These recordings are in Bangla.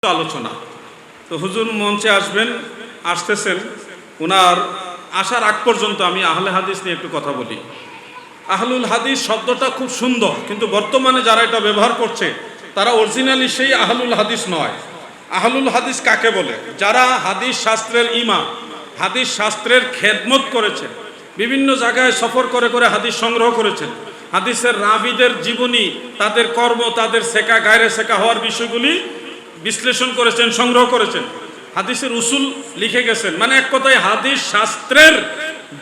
আলোচনা। তো হুজুর মঞ্চে আসতেছেন, ওনার আসার আগ পর্যন্ত আমি আহলে হাদিস নিয়ে একটু কথা বলি। আহলুল হাদিস শব্দটা খুব সুন্দর, কিন্তু বর্তমানে যারা এটা ব্যবহার করছে তারা অরিজিনালি সেই আহলুল হাদিস নয়। আহলুল হাদিস কাকে বলে? যারা হাদিস শাস্ত্রের ইমাম, হাদিস শাস্ত্রের খেদমত করেছেন, বিভিন্ন জায়গায় সফর করে করে হাদিস সংগ্রহ করেছেন, হাদিসের রাবিদের জীবনী, তাদের কর্ম, তাদের শেখা গায়রে শেখা হওয়ার বিষয়গুলি বিশ্লেষণ করেছেন, সংগ্রহ করেছেন, হাদিসের উসুল লিখে গেছেন। মানে এক কথায় হাদিস শাস্ত্রের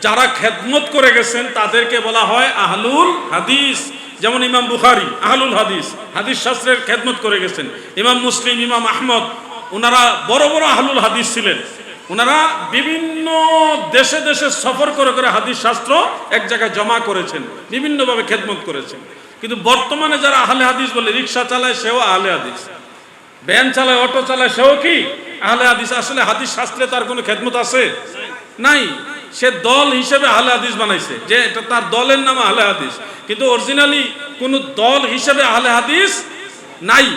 যারা খেদমত করে গেছেন তাদেরকে বলা হয় আহলুল হাদিস। যেমন ইমাম বুখারী আহলুল হাদিস, হাদিস শাস্ত্রের খেদমত করে গেছেন। ইমাম মুসলিম, ইমাম আহমদ, ওনারা বড় বড় আহলুল হাদিস ছিলেন। ওনারা বিভিন্ন দেশে দেশে সফর করে করে হাদিস শাস্ত্র এক জায়গায় জমা করেছেন, বিভিন্নভাবে খেদমত করেছেন। কিন্তু বর্তমানে যারা আহলে হাদিস বলে, রিক্সা চালায় সেও আহলে হাদিস, ভ্যান চালায়, অটো চালায়, সেও কি আহলে হাদিস। আসলে হাদিস শাস্ত্রে তার কোনো খেদমত আছে? নাই। সে দল হিসেবে আহলে হাদিস বানাইছে, যে এটা তার দলের নাম আহলে হাদিস, কিন্তু অরিজিনালি কোনো দল হিসেবে আহলে হাদিস নাই।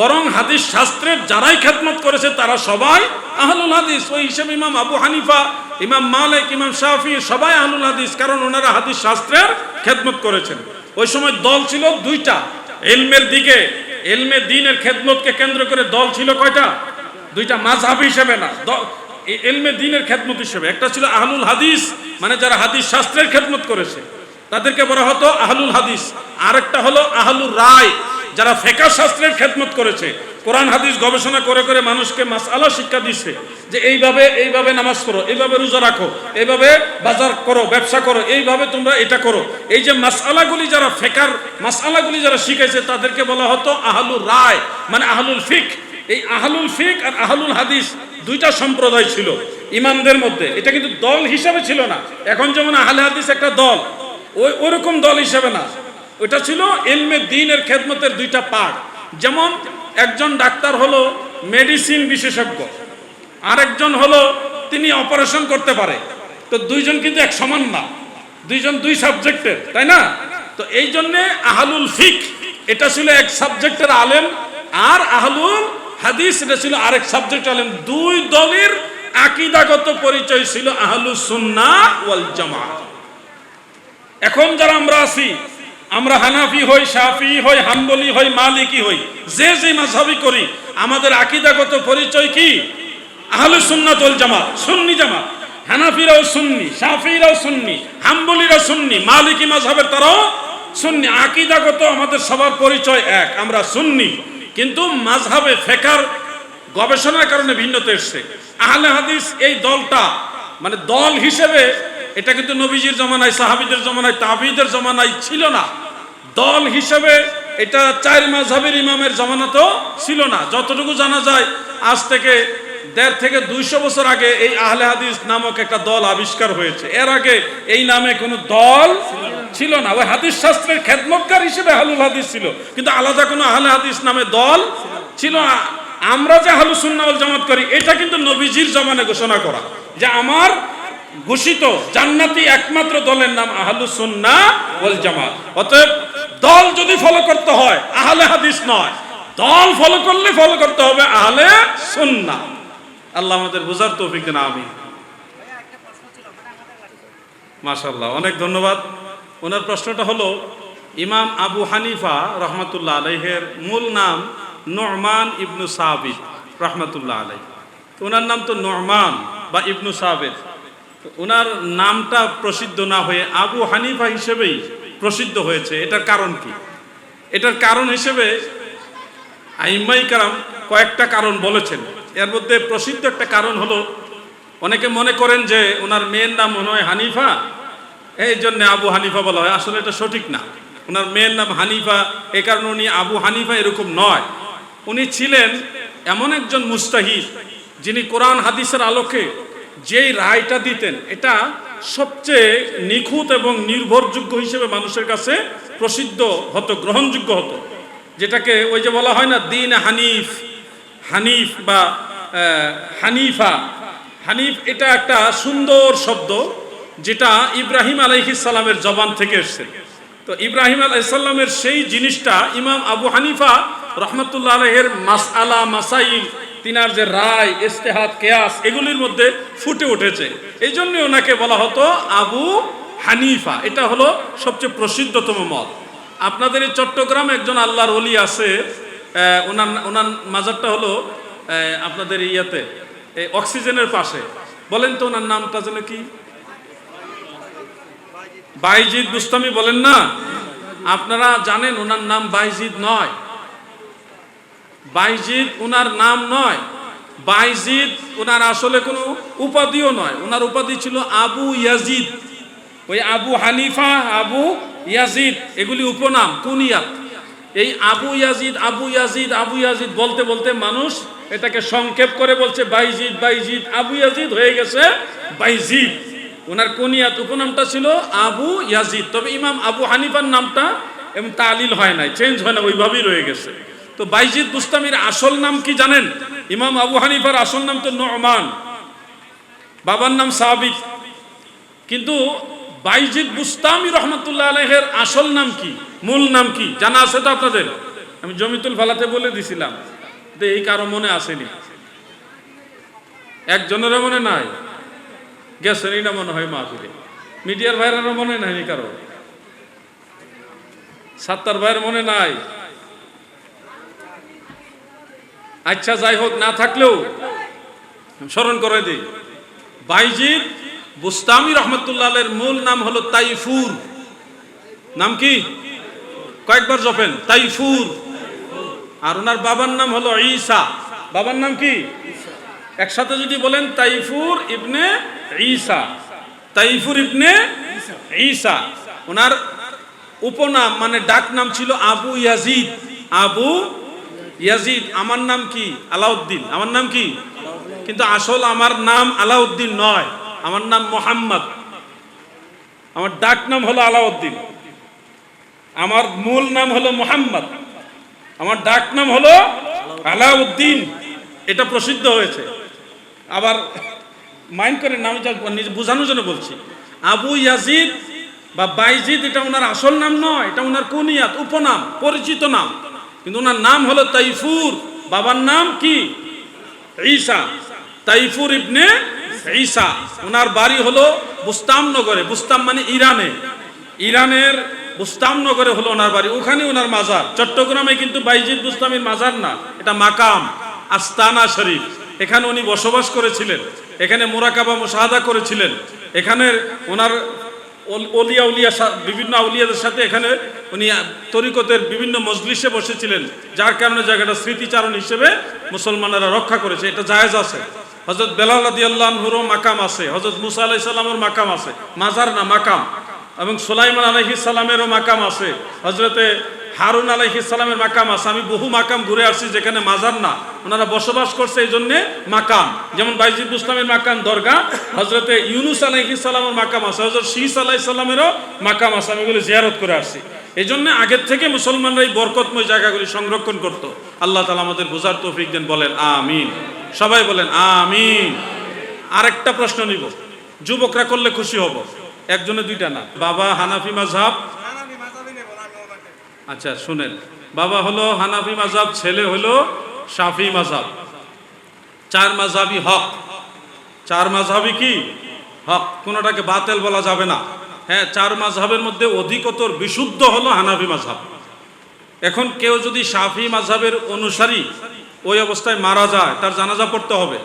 বরং হাদিস শাস্ত্রের যারাই খেদমত করেছে তারা সবাই আহলুল হাদিস। ওই হিসেবে ইমাম আবু হানিফা, ইমাম মালিক, ইমাম শাফি সবাই আহলুল হাদিস, কারণ ওনারা হাদিস শাস্ত্রের খেদমত করেছেন। ওই সময় দল ছিল দুইটা। ইলমের দিকে, ইলমে দ্বীনের খেদমতকে কেন্দ্র করে দল ছিল কয়টা? দুইটা। মাযহাব হিসেবে না, ইলমে দ্বীনের খেদমত হিসেবে। একটা ছিল আহলুল হাদিস, মানে যারা হাদিস শাস্ত্রের খেদমত করেছে তাদেরকে বলা হতো আহলুল হাদিস। আরেকটা হলো আহলুর রায়, যারা ফিকহ শাস্ত্রের খেদমত করেছে, কোরআন হাদিস গবেষণা করে করে মানুষকে মাসআলা শিক্ষা দিচ্ছে, যে এইভাবে এইভাবে নামাজ পড়ো, এইভাবে রোজা রাখো, এইভাবে বাজার করো, ব্যবসা করো, এইভাবে তোমরা এটা করো। এই যে মাসআলাগুলি, যারা ফিকহর মাসআলাগুলি যারা শিখাইছে তাদেরকে বলা হতো আহলুর রায়, মানে আহলুল ফিক। এই আহলুল ফিক আর আহলুল হাদিস দুইটা সম্প্রদায় ছিল ইমামদের মধ্যে। এটা কিন্তু দল হিসেবে ছিল না। এখন যেমন আহলে হাদিস একটা দল, ওইরকম দল হিসেবে না। ওইটা ছিল ইলমে দ্বীনের খেদমতের দুইটা পার্ট। যেমন একজন ডাক্তার হলো মেডিসিন বিশেষজ্ঞ, আরেকজন হলো তিনি অপারেশন করতে পারে। তো দুইজন কিন্তু এক সমান না, দুইজন দুই সাবজেক্টের, তাই না? তো এই জন্যে আহলুল ফিক এটা ছিল এক সাবজেক্টের আলেম, আর আহলুল হাদিস এটা ছিল আরেক সাবজেক্টের আলেম। দুই দলের আকীদাগত পরিচয় ছিল আহলুস সুন্নাহ ওয়াল জামাআহ। এখন যারা আমরা আছি, আমরা হানাফি হই, শাফি হই, হাম্বলি হই, মালিকি হই, যে যে মাযহাবি করি, আমাদের আকীদাগত পরিচয় কি? আহলুস সুন্নাত ওয়াল জামাত, সুন্নি জামাত। হানাফিরাও সুন্নি, শাফিরাও সুন্নি, হাম্বলিরাও সুন্নি, মালিকি মাযহাবের তারাও সুন্নি। আকীদাগত আমাদের সবার পরিচয় এক, আমরা সুন্নি। কিন্তু মাযহাবে ফিকহর গবেষণার কারণে ভিন্নতা এসেছে। আহলে হাদিস এই দলটা, মানে দল হিসেবে এটা কিন্তু নবীজির জমানায়, সাহাবীদের জমানায়, তাবিঈদের জমানায় ছিল না। দল হিসেবে এটা চার মাযহাবের ইমামের জমানাতেও ছিল না। যতটুকু জানা যায়, আজ থেকে 1.5 থেকে 200 বছর আগে এই আহলে হাদিস নামক একটা দল আবিষ্কার হয়েছে। এর আগে এই নামে কোনো দল ছিল না। ওই হাদিস শাস্ত্রের খেদমতগার হিসেবে আহলুল হাদিস ছিল, কিন্তু আলাদা কোনো আহলে হাদিস নামে দল ছিল না। আমরা যে আহলুস সুন্নাহ ওয়াল জামাত করি, এটা কিন্তু নবীজির জমানায় ঘোষণা করা, যে আমার ঘোষিত জান্নাতি একমাত্র দলের নাম আহলুস সুন্নাহ ওয়াল জামাত। অতএব দল যদি ফলো করতে হয় আহলে হাদিস নয়, দল ফলো করতে হবে আহলে সুন্নাহ। আল্লাহ আমাদের বুঝার তৌফিক দেন, আমিন। মাশাআল্লাহ, অনেক ধন্যবাদ। ওনার প্রশ্নটা হলো, ইমাম আবু হানিফা রহমাতুল্লাহ আলাইহের মূল নাম নু'মান ইবনু সাবিত রহমাতুল্লাহ আলাইহ। ওনার নাম তো নু'মান বা ইবনু সাবিত। ওনার নামটা প্রসিদ্ধ না হয়ে আবু হানিফা হিসেবেই প্রসিদ্ধ হয়েছে। এটার কারণ কি? এটার কারণ হিসেবে আইম্মায়ে কেরাম কয়েকটা কারণ বলেছেন। এর মধ্যে প্রসিদ্ধ একটা কারণ হলো, অনেকে মনে করেন যে ওনার মেয়ের নাম মনে হয় হানিফা, এই জন্য আবু হানিফা বলা হয়। আসলে এটা সঠিক না। ওনার মেয়ের নাম হানিফা, এ কারণে উনি আবু হানিফা এরকম নয়। উনি ছিলেন এমন একজন মুজতাহিদ, যিনি কোরআন হাদিসের আলোকে যেই রায়টা দিতেন এটা সবচেয়ে নিখুঁত এবং নির্ভরযোগ্য হিসেবে মানুষের কাছে প্রসিদ্ধ হতো, গ্রহণযোগ্য হতো। যেটাকে ওই যে বলা হয় না, দ্বীন হানিফ, হানিফ বা হানিফা। হানিফ এটা একটা সুন্দর শব্দ, যেটা ইব্রাহিম আলাইহিস সালামের জবান থেকে এসেছে। তো ইব্রাহিম আলাইহিস সালামের সেই জিনিসটা ইমাম আবু হানিফা রহমতুল্লাহ আলাইহির মাসআলা মাসাইল, তিনার যে রায়, ইজতিহাদ, কিয়াস এগুলির মধ্যে ফুটে উঠেছে। এই জন্য ওনাকে বলা হতো আবু হানিফা। এটা হলো সবচেয়ে প্রসিদ্ধতম মত। আপনাদের এই চট্টগ্রামে একজন আল্লাহর ওলি আছে, ওনার মাজারটা হলো আপনাদের ইয়াতে অক্সিজেনের পাশে। বলেন তো ওনার নামটা যেন কি? বাইজিদ বুস্তামি বলেন না? আপনারা জানেন ওনার নাম বাইজিদ নয়, বাইজিদ ওনার নাম নয়, বাইজিদ ওনার আসলে কোনো উপাধিও নয়। ওনার উপাধি ছিল আবু ইয়াজিদ। ওই আবু হানিফা, আবু ইয়াজিদ এগুলি উপনাম, কুনিয়াত। এই Abu Yazid, Abu Yazid, Abu Yazid বলতে বলতে মানুষ এটাকে সংক্ষেপ করে বলছে বাইজিদ, বাইজিদ, আবু ইয়াজিদ হয়ে গেছে বাইজিদ। ওনার কুনিয়াত, উপনামটা ছিল আবু ইয়াজিদ। তবে ইমাম আবু হানিফার নামটা এবং তালিল হয় নাই, চেঞ্জ হয় না, ওইভাবেই রয়ে গেছে। তো বাইজিদ বুস্তামির আসল নাম কি জানেন? ইমাম আবু হানিফার আসল নাম তো নু'মান, বাবার নাম সাবিত। কিন্তু বাইজিদ বুস্তামি রহমতুল্লাহ আলাইহির আসল নাম কি, মূল নাম কি জানা আছে তো আপনাদের? আমি জমিতুল ফালাতে বলে দিছিলাম, তো এই কারো মনে আসেনি, একজনেরও মনে নাই, গেছেনই না মনে হয় মাহফিলে। মিডিয়ার ভাইরারও মনে নাই কারো, সাত্তার ভাইয়ের মনে নাই। আচ্ছা যাই হোক, না থাকলেও স্মরণ করে দিই, বাইজিদ বুস্তামি রহমতুল্লাহ আলাইহির মূল নাম হলো তাইফুর। নাম কি? কয়েকবার জপেন, তাইফুর। আর ওনার বাবার নাম হলো ঈসা। বাবার নাম কি? একসাথে যদি বলেন তাইফুর ইবনে ঈসা, তাইফুর ইবনে ঈসা। ওনার উপনাম মানে ডাক নাম ছিল আবু ইয়াজিদ, আবু ইয়াজিদ। আমার নাম কি? আলাউদ্দিন। আমার নাম কি? কিন্তু আসল আমার নাম আলাউদ্দিন নয়, আমার নাম মোহাম্মদ। আমার ডাক নাম হলো আলাউদ্দিন, আমার মূল নাম হলো মোহাম্মদ, আমার ডাক নাম হলো আলাউদ্দিন। এটা প্রসিদ্ধ হয়েছে। আবার মাইন্ড করেন, আমি নিজে বোঝানোর জন্য বলছি, আবু ইয়াজিদ বা বাইজিদ এটা ওনার আসল নাম নয়, এটা ওনার কুনিয়াত, উপনাম, পরিচিত নাম। কিন্তু ওনার নাম হলো তাইফুর, বাবার নাম কি? ঈসা, তাইফুর ইবনে ঈসা। ওনার বাড়ি হলো বুস্তাম নগরে। বুস্তাম মানে ইরানে, ইরানের বুস্তাম নগরে হলো ওনার বাড়ি, ওখানে ওনার মাজার। চট্টগ্রামে কিন্তু বাইজিদ বুস্তামির মাজার না, এটা মাকাম, আস্তানা শরীফ। এখানে উনি বসবাস করেছিলেন, এখানে মুরাকাবা মুশাহাদা করেছিলেন, এখানে ওনার অলিয়া উলিয়া বিভিন্ন আউলিয়াদের সাথে এখানে উনি তরিকতের বিভিন্ন মজলিসে বসেছিলেন, যার কারণে জায়গাটা স্মৃতিচারণ হিসেবে মুসলমানেরা রক্ষা করেছে। এটা জায়েজ আছে। হযরত বেলাল রাদিয়াল্লাহু আনহুরও মাকাম আছে, হযরত মুসা আলাইহিস সালামের মাকাম আছে, মাজার না মাকাম। এবং সুলাইমান আলাইহিস সালামেরও মাকাম আছে, হযরতে হারুন আলাইহিস সালামের মাকাম আছে। আমি বহু মাকাম ঘুরে আসছি যেখানে মাজার না, ওনারা বসবাস করছে, এই জন্যে মাকাম। যেমন বাইজিদ বুস্তামির মাকাম দরগা, হযরতে ইউনুস আলাইহিস সালামের মাকাম আছে, হযরত শীস আলাইহিস সালামেরও মাকাম আছে। আমি এগুলো জিয়ারত করে আসছি। এই জন্য আগের থেকে মুসলমানরা এই বরকতময় জায়গাগুলি সংরক্ষণ করত। আল্লাহ তাআলা আমাদের বোঝার তৌফিক দেন, বলেন আমিন। সবাই বলেন আমিন। আরেকটা প্রশ্ন নিব, যুবকরা করলে খুশি হব, একজনে দুইটা না। বাবা হানাফি মাযহাব, আচ্ছা শুনেন, বাবা হলো হানাফি মাযহাব, ছেলে হলো শাফি মাযহাব। চার মাযহাবই হক, চার মাযহাবই কি হক, কোনোটাকে বাতিল বলা যাবে না। হ্যাঁ, চার মাযহাবের মধ্যে অধিকতর বিশুদ্ধ হলো হানাফি মাযহাব। এখন কেউ যদি শাফি মাযহাবের অনুসারী ওই অবস্থায় মারা যায়, তার জানাজা পড়তে হবে।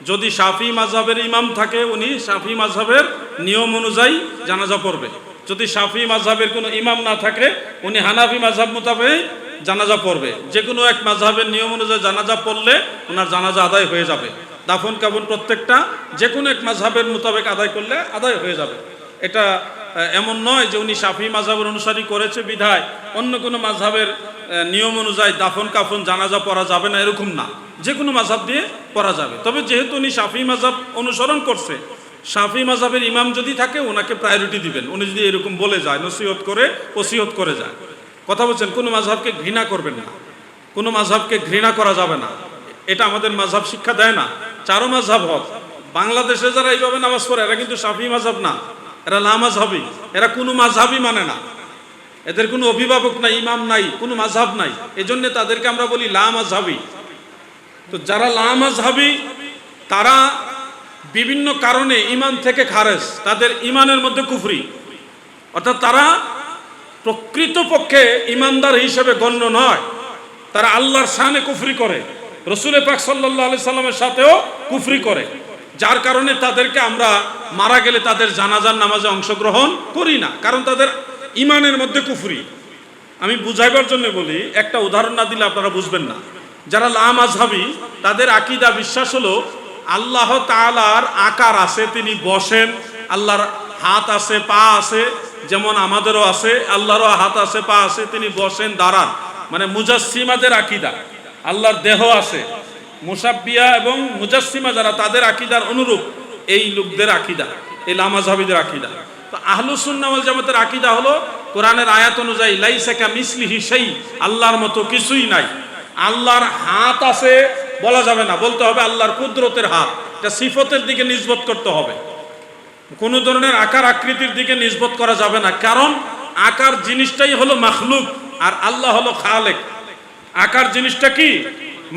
যদি শাফি মাযহাবের ইমাম থাকে, উনি শাফি মাযহাবের নিয়ম অনুযায়ী জানাজা পড়বে। যদি শাফি মাযহাবের কোনো ইমাম না থাকে, উনি হানাফি মাযহাব মোতাবেক জানাজা পড়বে। যে কোনো এক মাযহাবের নিয়ম অনুযায়ী জানাজা পড়লে ওনার জানাজা আদায় হয়ে যাবে। দাফন কাফন প্রত্যেকটা যে কোনো এক মাযহাবের মোতাবেক আদায় করলে আদায় হয়ে যাবে। এটা এমন নয় যে উনি শাফি মাযহাবের অনুসারী করেছে বিধায় অন্য কোনো মাযহাবের নিয়ম অনুযায়ী দাফন কাফন জানাজা পড়া যাবে না, এরকম না। যে কোনো মাযহাব দিয়ে পড়া যাবে। তবে যেহেতু উনি শাফি মাযহাব অনুসরণ করছে, শাফি মাযহাবের ইমাম যদি থাকে ওনাকে প্রায়োরিটি দিবেন। উনি যদি এরকম বলে যায়, নসিহত করে ওসিয়ত করে যায়, কথা বলছেন, কোনো মাযহাবকে ঘৃণা করবেন না, কোনো মাযহাবকে ঘৃণা করা যাবে না। এটা আমাদের মাযহাব শিক্ষা দেয় না। চারো মাযহাব হক। বাংলাদেশে যারা এইভাবে নামাজ পড়ে, এরা কিন্তু শাফি মাযহাব না, এরা লা মাযহাবী, এরা কোনো মাযহাবই মানে না। এদের কোনো অভিভাবক নাই, ইমাম নাই, কোনো মাযহাব নাই, এজন্য তাদেরকে আমরা বলি লা মাযহাবী। তো যারা লা মাযহাবী তারা বিভিন্ন কারণে ইমান থেকে খারেজ, তাদের ইমানের মধ্যে কুফরি, অর্থাৎ তারা প্রকৃতপক্ষে ইমানদার হিসেবে গণ্য নয়। তারা আল্লাহর শানে কুফরি করে, রাসূল পাক সাল্লাল্লাহু আলাইহি সাল্লামের সাথেও কুফরি করে, যার কারণে তাদেরকে আমরা মারা গেলে তাদের জানাজার নামাজে অংশগ্রহণ করি না, কারণ তাদের ইমানের মধ্যে কুফরি। আমি বুঝাইবার জন্য বলি, একটা উদাহরণ না দিলে আপনারা বুঝবেন না। যারা লা মাযহাবী তাদের আকীদা বিশ্বাস হলো আল্লাহ তাআলার আকার আছে, তিনি বসেন, আল্লাহর হাত আছে, পা আছে, যেমন আমাদেরও আছে, আল্লাহরও হাত আছে, পা আছে, তিনি বসেন, দাঁড়ান, মানে মুজাসসিমাদের আকীদা। আল্লাহর দেহ আছে, মুসাব্বিয়া এবং মুজাসসিমা যারা, তাদের আকীদার অনুরূপ এই লোকদের আকীদা, এই লা মাযহাবীদের আকীদা। তো আহলুস সুন্নাহ ওয়াল জামাতের আকীদা হলো কোরআনের আয়াত অনুযায়ী লাইসা কামিসলিহি শাই, আল্লাহর মতো কিছুই নাই। আল্লাহর হাত আছে বলা যাবে না, বলতে হবে আল্লাহর কুদরতের হাত, এটা সিফতের দিকে নিসবত করতে হবে, কোনো ধরনের আকার আকৃতির দিকে নিসবত করা যাবে না, কারণ আকার জিনিসটাই হলো মাখলুক আর আল্লাহ হলো খালেক। আকার জিনিসটা কি?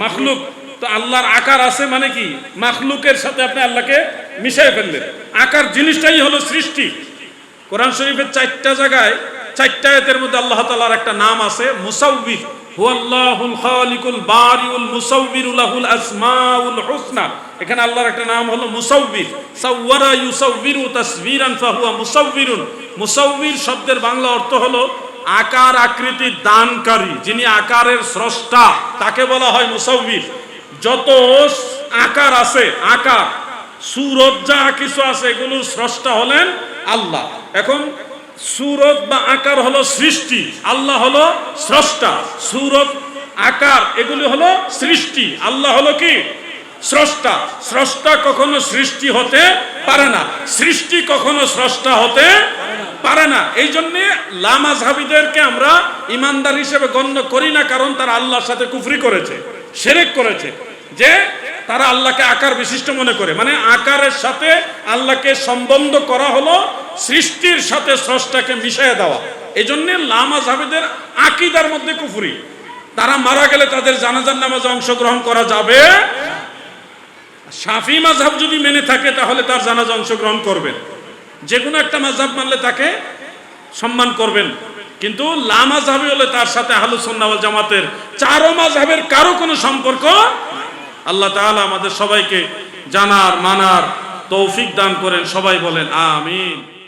মাখলুক। তো আল্লাহর আকার আছে মানে কি? মাখলুকের সাথে আপনি আল্লাহকে মিশাই ফেললেন। আকার জিনিসটাই হলো সৃষ্টি। কোরআন শরীফের 4টা জায়গায় 4টা আয়াতের মধ্যে আল্লাহ তাআলার একটা নাম আছে মুসাউবির, হুয়াল্লাহুল খালিকুল বারিউল মুসাউবিরু লাহুল আসমাউল হুসনা। এখানে আল্লাহর একটা নাম হলো মুসাউবির। সাওয়ারা ইউসাউবিরু তাসবিরান ফাহুয়া মুসাউবিরুন। মুসাউবির শব্দের বাংলা অর্থ হলো আকার আকৃতির দানকারী, যিনি আকারের স্রষ্টা, তাকে বলা হয় মুসাউবির। যত আকার আছে, আকার সূরত যা কিছু আছে, এগুলোর স্রষ্টা হলেন আল্লাহ। এখন সূরত বা আকার হলো সৃষ্টি, আল্লাহ হলো স্রষ্টা। সূরত, আকার এগুলি হলো সৃষ্টি, আল্লাহ হলো কি? স্রষ্টা। স্রষ্টা কখনো সৃষ্টি হতে পারে না, সৃষ্টি কখনো স্রষ্টা হতে পারে না। এই জন্যে লা মাযহাবীদেরকে আমরা ইমানদার হিসেবে গণ্য করি না, কারণ তারা আল্লাহর সাথে কুফরি করেছে, শিরক করেছে, যে তারা আল্লাহকে আকার বিশিষ্ট মনে করে। মানে আকারের সাথে আল্লাহকে সম্বন্ধ করা হলো সৃষ্টির সাথে স্রষ্টাকে মিশিয়ে দেওয়া। এই জন্যে লা মাযহাবীদের আকীদার মধ্যে কুফরি। তারা মারা গেলে তাদের জানাজার নামাজে অংশগ্রহণ করা যাবে। শাফি মাযহাব যদি মেনে থাকে তাহলে তার জানাজা অংশগ্রহণ করবেন, যে কোনো একটা মাযহাব মানলে তাকে সম্মান করবেন। কিন্তু লা মাযহাবী হলে তার সাথে আহলুস সুন্নাহ ওয়াল জামাতের 4 মাযহাবের কারো কোনো সম্পর্ক। আল্লাহ তাআলা আমাদের সবাইকে জানার মানার তৌফিক দান করেন, সবাই বলেন আমিন।